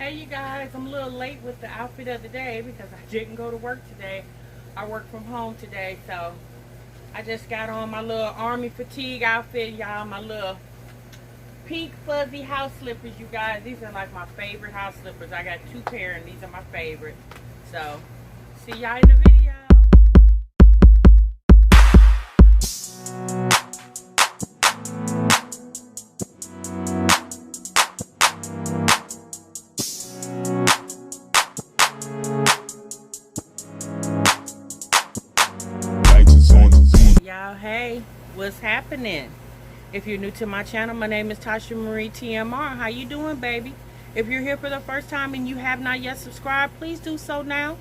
Hey you guys, I'm a little late with the outfit of the day because I didn't go to work today. I work from home today, so I just got on my little army fatigue outfit, y'all. My little pink fuzzy house slippers, you guys. These are like my favorite house slippers. I got 2 pair and these are my favorite. So, see y'all in the video. Y'all, hey, what's happening? If you're new to my channel, my name is tashamarietmr. How you doing, baby? If you're here for the first time and you have not yet subscribed, please do so now.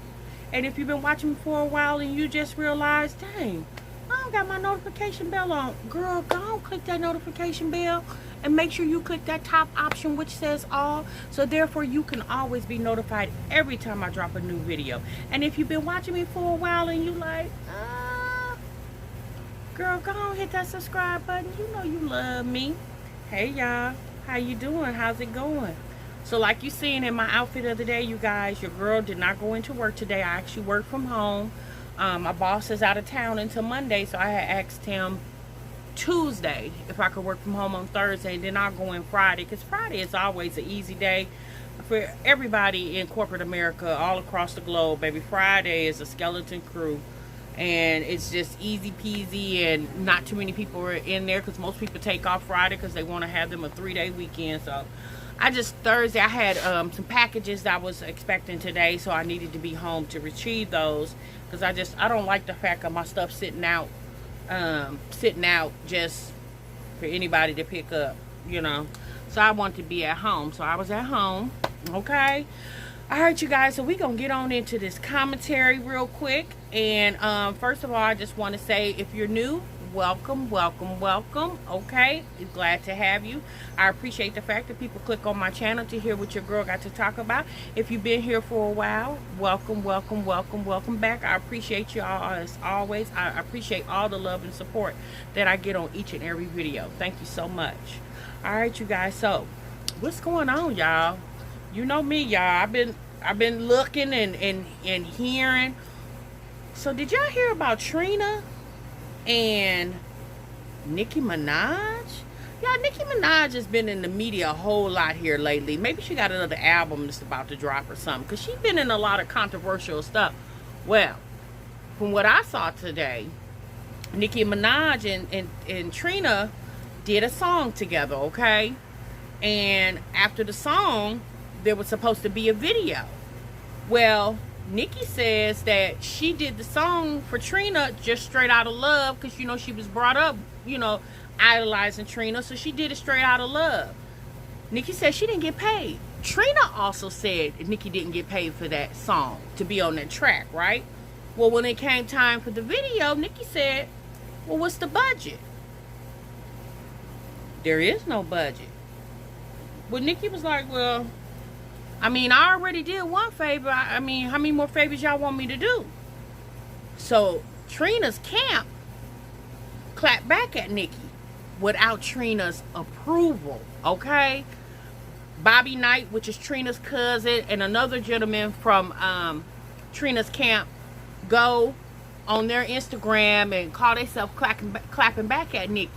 And if you've been watching me for a while and you just realized, dang, I don't got my notification bell on, girl, go on, click that notification bell and make sure you click that top option which says all, so therefore you can always be notified every time I drop a new video. And if you've been watching me for a while and you like, girl, go on, hit that subscribe button. You know you love me. Hey, y'all. How you doing? How's it going? So, like you seen in my outfit of the day, you guys, your girl did not go into work today. I actually work from home. My boss is out of town until Monday, so I had asked him Tuesday if I could work from home on Thursday, and then I'll go in Friday, because Friday is always an easy day for everybody in corporate America all across the globe, baby. Friday is a skeleton crew. And it's just easy peasy, and not too many people are in there because most people take off Friday because they want to have them a 3-day weekend. So Thursday I had some packages that I was expecting today, so I needed to be home to retrieve those, because I don't like the fact of my stuff sitting out just for anybody to pick up, you know. So I want to be at home, so I was at home. Okay. All right, you guys, so we're going to get on into this commentary real quick. And first of all, I just want to say, if you're new, welcome, welcome, welcome. Okay, glad to have you. I appreciate the fact that people click on my channel to hear what your girl got to talk about. If you've been here for a while, welcome, welcome, welcome, welcome back. I appreciate you all as always. I appreciate all the love and support that I get on each and every video. Thank you so much. All right, you guys, so what's going on, y'all? You know me, y'all. I've been looking and hearing. So did y'all hear about Trina and Nicki Minaj? Y'all, Nicki Minaj has been in the media a whole lot here lately. Maybe she got another album that's about to drop or something, because she's been in a lot of controversial stuff. Well, from what I saw today, Nicki Minaj and Trina did a song together, okay? And after the song, there was supposed to be a video. Well, Nicki says that she did the song for Trina just straight out of love, because, you know, she was brought up, you know, idolizing Trina, so she did it straight out of love. Nicki said she didn't get paid. Trina also said Nicki didn't get paid for that song, to be on that track, right? Well, when it came time for the video, Nicki said, well, what's the budget? There is no budget. Well, Nicki was like, well, I mean, I already did one favor. I mean, how many more favors y'all want me to do? So Trina's camp clapped back at Nicki without Trina's approval, okay? Bobby Knight, which is Trina's cousin, and another gentleman from Trina's camp go on their Instagram and call themselves clapping back at Nicki.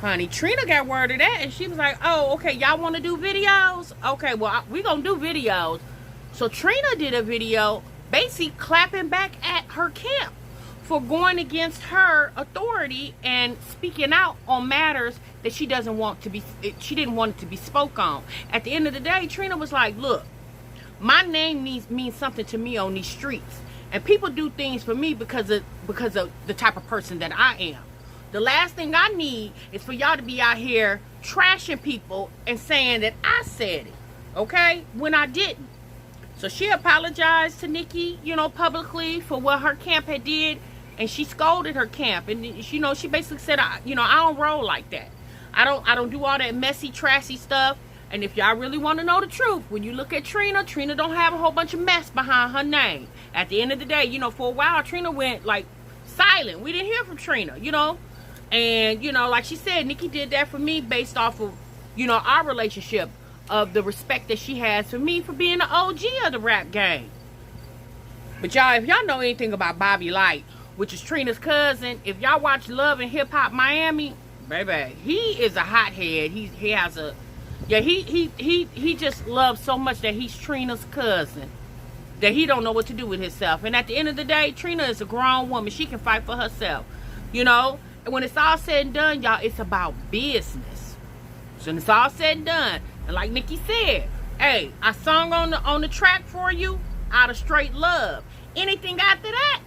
Honey, Trina got word of that, and she was like, oh, okay, y'all want to do videos? Okay, well, we gonna do videos. So Trina did a video basically clapping back at her camp for going against her authority and speaking out on matters that she didn't want it to be spoke on. At the end of the day, Trina was like, look, my name means something to me on these streets, and people do things for me because of the type of person that I am. The last thing I need is for y'all to be out here trashing people and saying that I said it, okay, when I didn't. So she apologized to Nicki, you know, publicly for what her camp had did, and she scolded her camp. And, you know, she basically said, I don't roll like that. I don't do all that messy, trashy stuff. And if y'all really want to know the truth, when you look at Trina don't have a whole bunch of mess behind her name. At the end of the day, you know, for a while, Trina went, like, silent. We didn't hear from Trina, you know. And, you know, like she said, Nicki did that for me based off of, you know, our relationship. of the respect that she has for me for being the OG of the rap game. But y'all, if y'all know anything about Bobby Light, which is Trina's cousin, if y'all watch Love and Hip Hop Miami, baby, he is a hothead. He has a, yeah, he just loves so much that he's Trina's cousin, that he don't know what to do with himself. And at the end of the day, Trina is a grown woman. She can fight for herself, you know. And when it's all said and done, y'all, it's about business. So when it's all said and done, and like Nicki said, hey, I sung on the track for you out of straight love. Anything after that,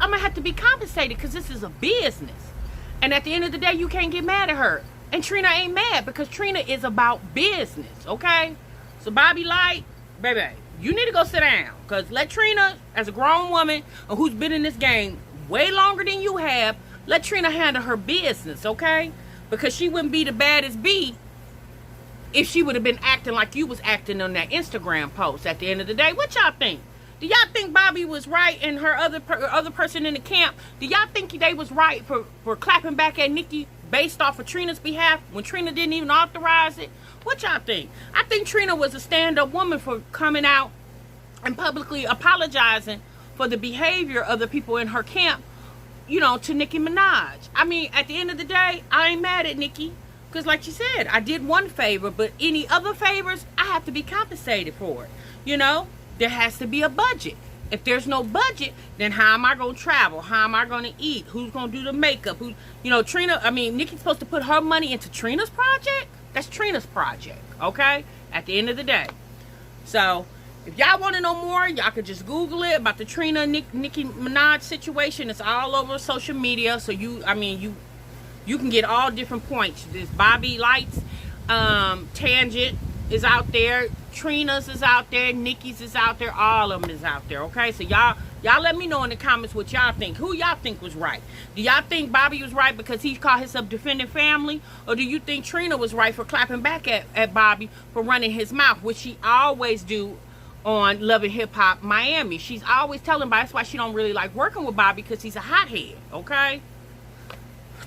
I'm gonna have to be compensated because this is a business. And at the end of the day, you can't get mad at her. And Trina ain't mad because Trina is about business, okay? So Bobby Light, baby, you need to go sit down, because let Trina, as a grown woman who's been in this game way longer than you have, let Trina handle her business, okay? Because she wouldn't be the baddest bee if she would have been acting like you was acting on that Instagram post. At the end of the day, what y'all think? Do y'all think Bobby was right and her other person in the camp? Do y'all think they was right for clapping back at Nicki based off of Trina's behalf when Trina didn't even authorize it? What y'all think? I think Trina was a stand-up woman for coming out and publicly apologizing for the behavior of the people in her camp, you know, to Nicki Minaj. I mean, at the end of the day, I ain't mad at Nicki. Because like she said, I did one favor, but any other favors, I have to be compensated for it. You know, there has to be a budget. If there's no budget, then how am I going to travel? How am I going to eat? Who's going to do the makeup? Who, you know, Nicki's supposed to put her money into Trina's project? That's Trina's project, okay? At the end of the day. So, if y'all want to know more, y'all could just Google it about the Trina Nicki Minaj situation. It's all over social media. So you can get all different points. This Bobby Light's tangent is out there. Trina's is out there. Nicki's is out there. All of them is out there. Okay, so y'all let me know in the comments what y'all think. Who y'all think was right? Do y'all think Bobby was right because he called himself defending family? Or do you think Trina was right for clapping back at Bobby for running his mouth, which she always do on Love and Hip Hop Miami? She's always telling Bobby. That's why she don't really like working with Bobby, because he's a hothead. Okay.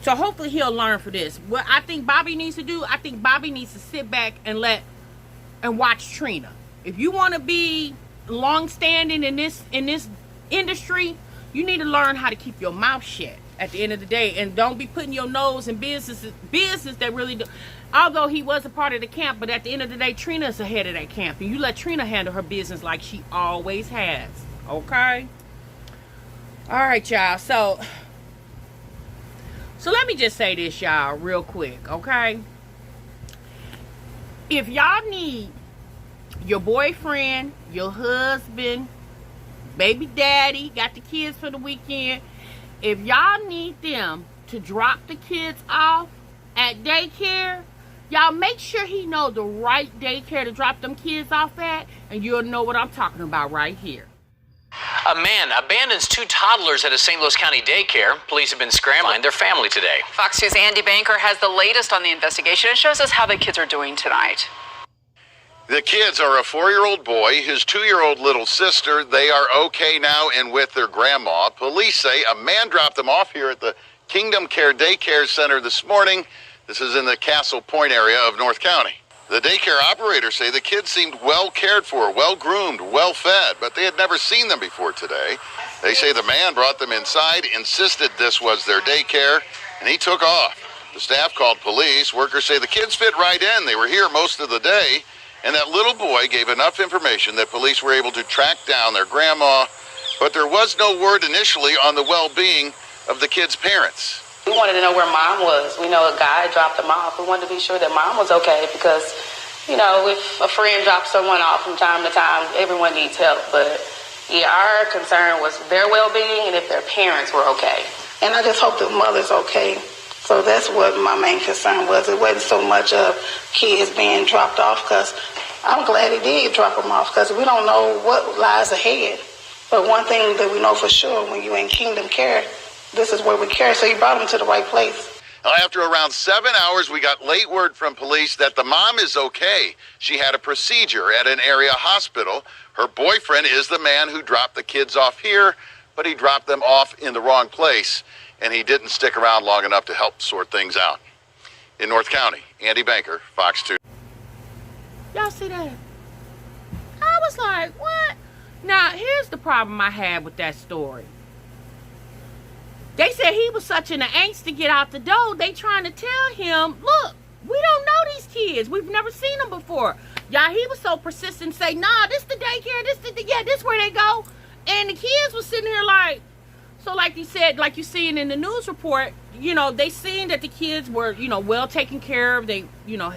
So hopefully he'll learn for this. What I think Bobby needs to do, I think Bobby needs to sit back and watch Trina. If you want to be long-standing in this industry, you need to learn how to keep your mouth shut at the end of the day, and don't be putting your nose in business that really do. Although he was a part of the camp, but at the end of the day, Trina's the head of that camp, and you let Trina handle her business like she always has. Okay. All right, y'all. So let me just say this, y'all, real quick, okay? If y'all need your boyfriend, your husband, baby daddy, got the kids for the weekend, if y'all need them to drop the kids off at daycare, y'all make sure he know the right daycare to drop them kids off at, and you'll know what I'm talking about right here. A man abandons 2 toddlers at a St. Louis County daycare. Police have been scrambling to find their family today. Fox News' Andy Banker has the latest on the investigation and shows us how the kids are doing tonight. The kids are a 4-year-old boy, his 2-year-old little sister. They are okay now and with their grandma. Police say a man dropped them off here at the Kingdom Care Daycare Center this morning. This is in the Castle Point area of North County. The daycare operators say the kids seemed well cared for, well groomed, well fed, but they had never seen them before today. They say the man brought them inside, insisted this was their daycare, and he took off. The staff called police. Workers say the kids fit right in. They were here most of the day, and that little boy gave enough information that police were able to track down their grandma, but there was no word initially on the well-being of the kids' parents. We wanted to know where mom was. We know a guy dropped them off. We wanted to be sure that mom was okay because, you know, if a friend drops someone off from time to time, everyone needs help. But yeah, our concern was their well-being and if their parents were okay. And I just hope the mother's okay. So that's what my main concern was. It wasn't so much of kids being dropped off, because I'm glad he did drop them off, because we don't know what lies ahead. But one thing that we know for sure, when you're in Kingdom Care, this is where we care. So he brought them to the right place. After around 7 hours, we got late word from police that the mom is okay. She had a procedure at an area hospital. Her boyfriend is the man who dropped the kids off here, but he dropped them off in the wrong place, and he didn't stick around long enough to help sort things out. In North County, Andy Banker, Fox 2. Y'all see that? I was like, what? Now, here's the problem I had with that story. They said he was such an angst to get out the door. They trying to tell him, look, we don't know these kids. We've never seen them before. Y'all, he was so persistent, say, nah, this the daycare, this where they go. And the kids was sitting here like, so like you said, like you seen in the news report, you know, they seen that the kids were, you know, well taken care of. They, you know,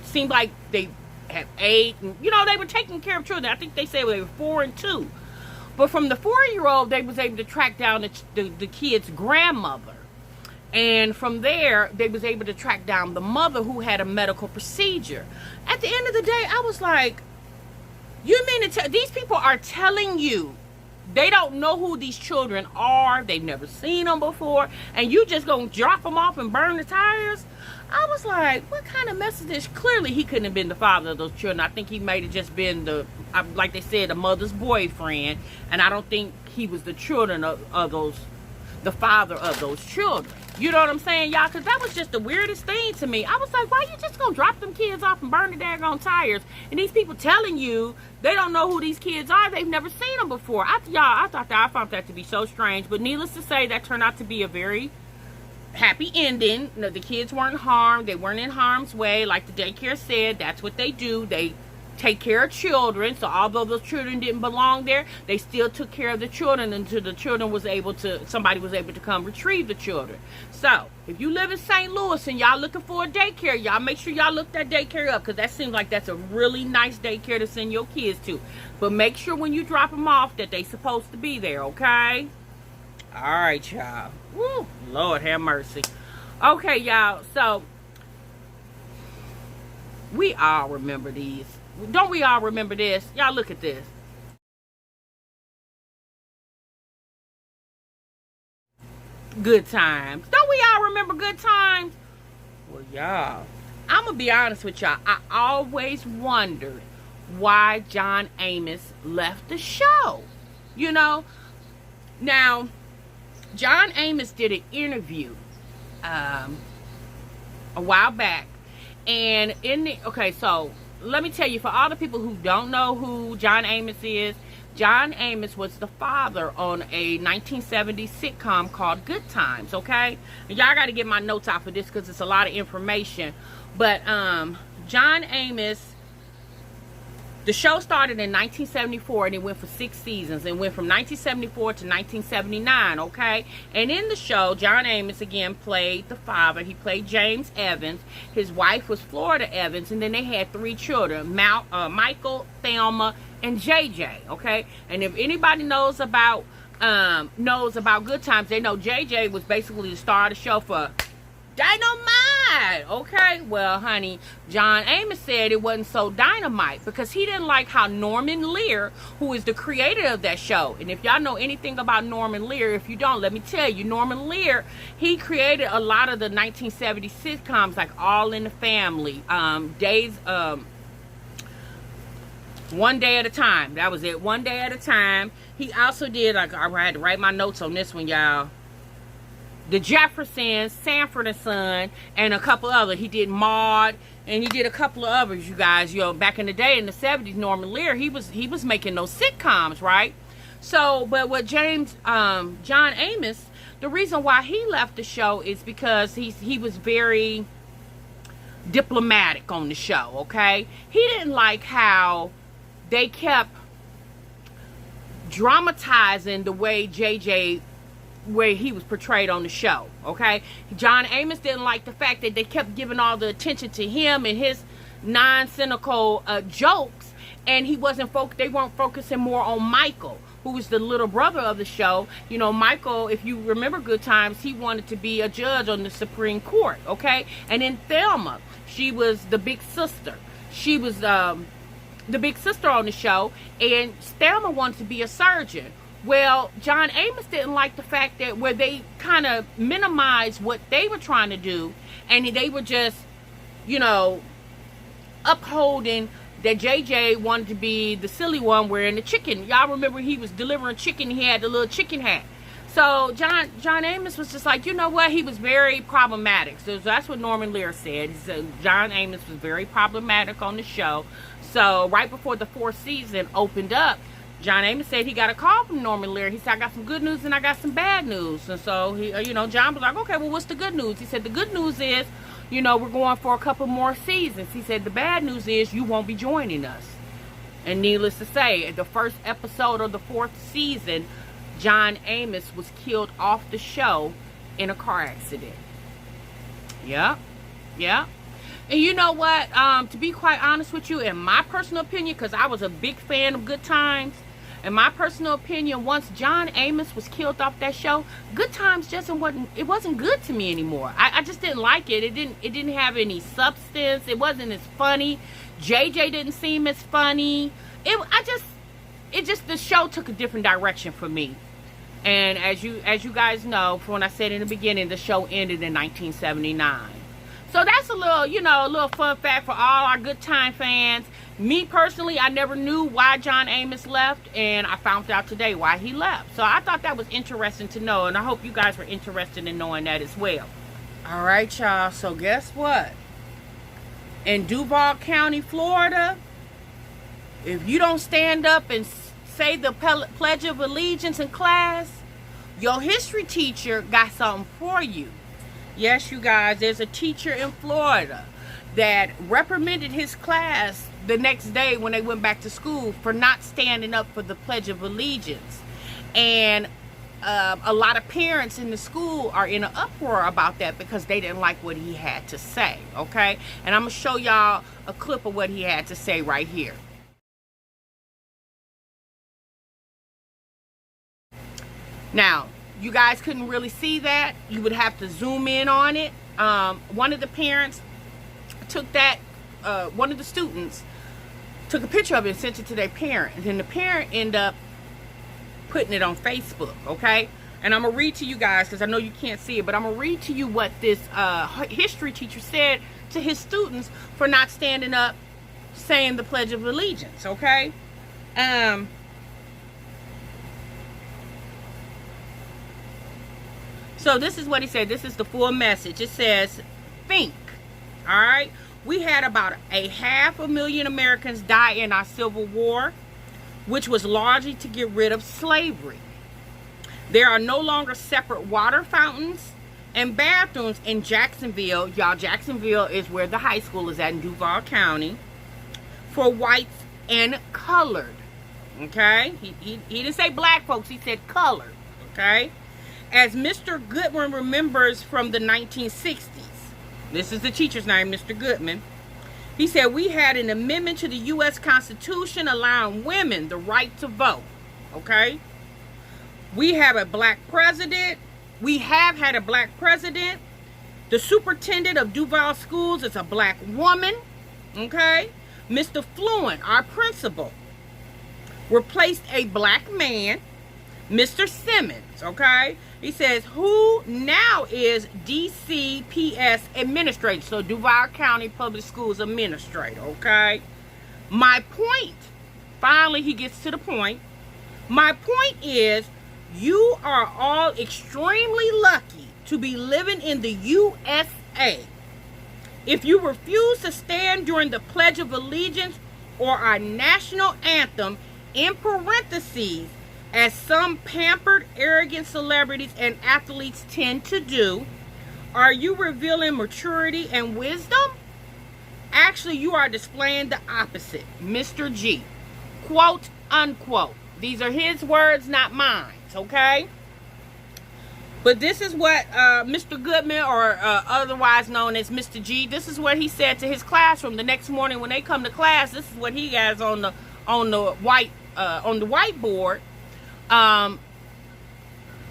seemed like they had ate, and, you know, they were taking care of children. I think they said they were 4 and 2. But from the 4-year-old, they was able to track down the kid's grandmother. And from there, they was able to track down the mother who had a medical procedure. At the end of the day, I was like, you mean to tell, these people are telling you they don't know who these children are, they've never seen them before, and you just gonna drop them off and burn the tires? I was like, what kind of message is? Clearly he couldn't have been the father of those children. I think he might have just been like they said, the mother's boyfriend, and I don't think he was the children of those, the father of those children. You know what I'm saying, y'all? Because that was just the weirdest thing to me. I was like, why you just gonna drop them kids off and burn the daggone tires? And these people telling you they don't know who these kids are. They've never seen them before. I found that to be so strange. But needless to say, that turned out to be a very happy ending. You know, the kids weren't harmed. They weren't in harm's way. Like the daycare said, that's what they do. They take care of children. So although those children didn't belong there, they still took care of the children until the children was able to, somebody was able to come retrieve the children. So if you live in St. Louis and y'all looking for a daycare, y'all make sure y'all look that daycare up, because that seems like that's a really nice daycare to send your kids to. But make sure when you drop them off that they supposed to be there, okay? All right, y'all. Woo, Lord have mercy. Okay, y'all. So we all remember these. Don't we all remember this? Y'all look at this. Good times. Don't we all remember good times? Well, y'all, I'm gonna be honest with y'all. I always wondered why John Amos left the show. You know? Now, John Amos did an interview a while back. And so let me tell you, for all the people who don't know who John Amos is, John Amos was the father on a 1970s sitcom called Good Times, okay? And y'all got to get my notes out for this because it's a lot of information. But John Amos, the show started in 1974 and it went for 6 seasons. It went from 1974 to 1979, okay? And in the show, John Amos again played the father. He played James Evans. His wife was Florida Evans, and then they had 3 children, Michael, Thelma, and JJ, okay? And if anybody knows about Good Times, they know JJ was basically the star of the show for Dynamite, okay? Well, honey, John Amos said it wasn't so dynamite because he didn't like how Norman Lear, who is the creator of that show, and if y'all know anything about Norman Lear, if you don't, let me tell you, Norman Lear, he created a lot of the 1970s sitcoms like All in the Family, One Day at a Time. That was it. One Day at a Time. He also did, like, I had to write my notes on this one, y'all. The Jeffersons, Sanford and Son, and a couple other. He did Maude, and he did a couple of others, you guys. You know, back in the day, in the 70s, Norman Lear, he was making those sitcoms, right? So, but what John Amos, the reason why he left the show is because he was very diplomatic on the show, okay? He didn't like how they kept dramatizing the way where he was portrayed on the show, okay? John Amos didn't like the fact that they kept giving all the attention to him and his non-cynical jokes, and they weren't focusing more on Michael, who was the little brother of the show. You know, Michael, if you remember Good Times, he wanted to be a judge on the Supreme Court, okay? And then Thelma, she was the big sister. She was the big sister on the show, and Thelma wanted to be a surgeon. Well, John Amos didn't like the fact that where they kind of minimized what they were trying to do, and they were just, you know, upholding that JJ wanted to be the silly one wearing the chicken. Y'all remember he was delivering chicken, he had the little chicken hat. So John Amos was just like, you know what? He was very problematic. So that's what Norman Lear said. He said John Amos was very problematic on the show. So right before the 4th season opened up, John Amos said he got a call from Norman Lear. He said, I got some good news and I got some bad news. And so, he, John was like, okay, well, what's the good news? He said, the good news is, we're going for a couple more seasons. He said, the bad news is you won't be joining us. And needless to say, the first episode of the 4th season, John Amos was killed off the show in a car accident. Yeah. And you know what? To be quite honest with you, in my personal opinion, because I was a big fan of Good Times, in my personal opinion, once John Amos was killed off that show, Good Times just wasn't good to me anymore. I just didn't like it. It didn't have any substance. It wasn't as funny. JJ didn't seem as funny. The show took a different direction for me. And as you guys know, from when I said in the beginning, the show ended in 1979. So that's a little fun fact for all our Good Time fans. Me personally, I never knew why John Amos left, and I found out today why he left. So I thought that was interesting to know, and I hope you guys were interested in knowing that as well. All right, y'all. So guess what? In Duval County, Florida, if you don't stand up and say the Pledge of Allegiance in class, your history teacher got something for you. Yes, you guys, there's a teacher in Florida that reprimanded his class the next day when they went back to school for not standing up for the Pledge of Allegiance. And a lot of parents in the school are in an uproar about that because they didn't like what he had to say, okay? And I'm going to show y'all a clip of what he had to say right here. Now, you guys couldn't really see that. You would have to zoom in on it. One of the parents took that, one of the students took a picture of it and sent it to their parent. And then the parent ended up putting it on Facebook, okay? And I'm going to read to you guys because I know you can't see it, but I'm going to read to you what this history teacher said to his students for not standing up saying the Pledge of Allegiance, okay? So this is what he said. This is the full message. It says, think, all right? We had about 500,000 Americans die in our Civil War, which was largely to get rid of slavery. There are no longer separate water fountains and bathrooms in Jacksonville. Y'all, Jacksonville is where the high school is at in Duval County, for whites and colored, okay? He didn't say black folks, he said colored, okay? As Mr. Goodman remembers from the 1960s, this is the teacher's name, Mr. Goodman. He said, we had an amendment to the U.S. Constitution allowing women the right to vote, okay? We have a black president. We have had a black president. The superintendent of Duval Schools is a black woman, okay? Mr. Fluent, our principal, replaced a black man, Mr. Simmons, okay? He says, who now is DCPS administrator, so Duval County Public Schools administrator, okay? My point, finally he gets to the point. My point is, you are all extremely lucky to be living in the USA. If you refuse to stand during the Pledge of Allegiance or our national anthem, in parentheses, as some pampered, arrogant celebrities and athletes tend to do, are you revealing maturity and wisdom? Actually, you are displaying the opposite. Mr. G, quote, unquote. These are his words, not mine, okay? But this is what Mr. Goodman, or otherwise known as Mr. G, this is what he said to his classroom the next morning when they come to class. This is what he has on the whiteboard.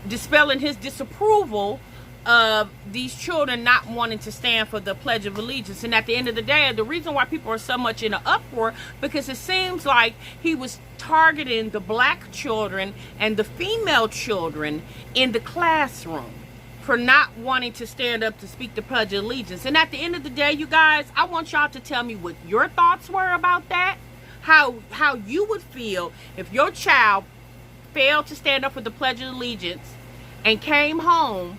Dispelling his disapproval of these children not wanting to stand for the Pledge of Allegiance. And at the end of the day, the reason why people are so much in an uproar, because it seems like he was targeting the black children and the female children in the classroom for not wanting to stand up to speak the Pledge of Allegiance. And at the end of the day, you guys, I want y'all to tell me what your thoughts were about that, how you would feel if your child failed to stand up for the Pledge of Allegiance and came home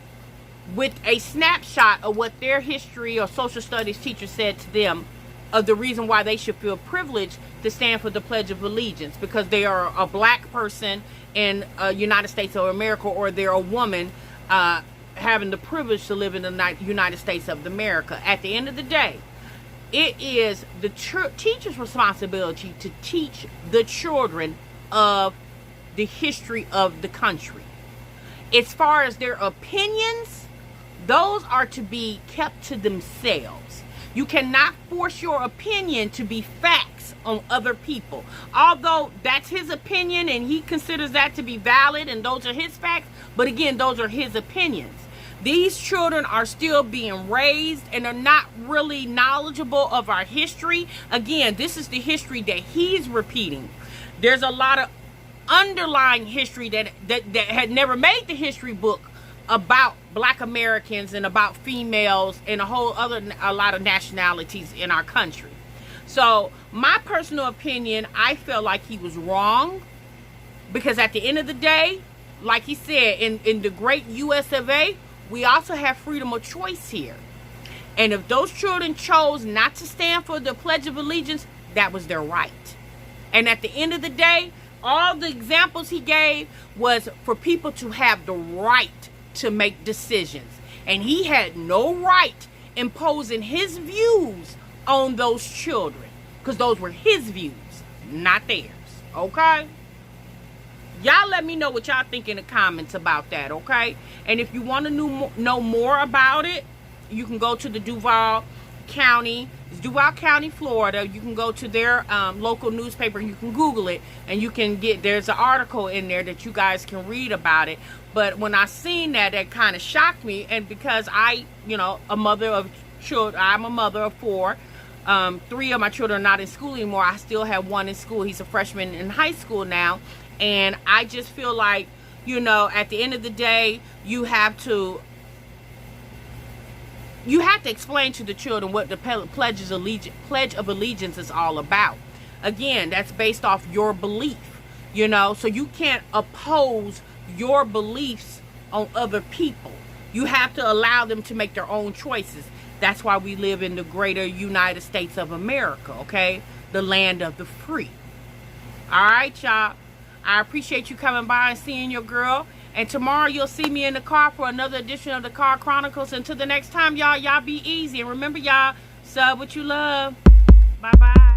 with a snapshot of what their history or social studies teacher said to them of the reason why they should feel privileged to stand for the Pledge of Allegiance, because they are a black person in United States of America, or they're a woman having the privilege to live in the United States of America. At the end of the day, it is the teacher's responsibility to teach the children of the history of the country. As far as their opinions, those are to be kept to themselves. You cannot force your opinion to be facts on other people. Although that's his opinion and he considers that to be valid and those are his facts, but again, those are his opinions. These children are still being raised and are not really knowledgeable of our history. Again, this is the history that he's repeating. There's a lot of underlying history that had never made the history book about black Americans and about females and a lot of nationalities in our country. So my personal opinion, I felt like he was wrong, because at the end of the day, like he said, in the great US of A, we also have freedom of choice here. And if those children chose not to stand for the Pledge of Allegiance, that was their right. And at the end of the day, all the examples he gave was for people to have the right to make decisions. And he had no right imposing his views on those children, because those were his views, not theirs. Okay? Y'all let me know what y'all think in the comments about that, okay? And if you want to know more about it, you can go to the Duval County, Florida. You can go to their local newspaper. You can Google it, and you can there's an article in there that you guys can read about it. But when I seen that, that kind of shocked me. And because I'm a mother of 4. 3 of my children are not in school anymore. I still have one in school. He's a freshman in high school now. And I just feel like, at the end of the day, you have to explain to the children what the Pledge of Allegiance is all about. Again, that's based off your belief, so you can't oppose your beliefs on other people. You have to allow them to make their own choices. That's why we live in the greater United States of America, okay? The land of the free. All right, y'all. I appreciate you coming by and seeing your girl. And tomorrow you'll see me in the car for another edition of the Car Chronicles. Until the next time, y'all be easy. And remember, y'all, sub what you love. Bye-bye.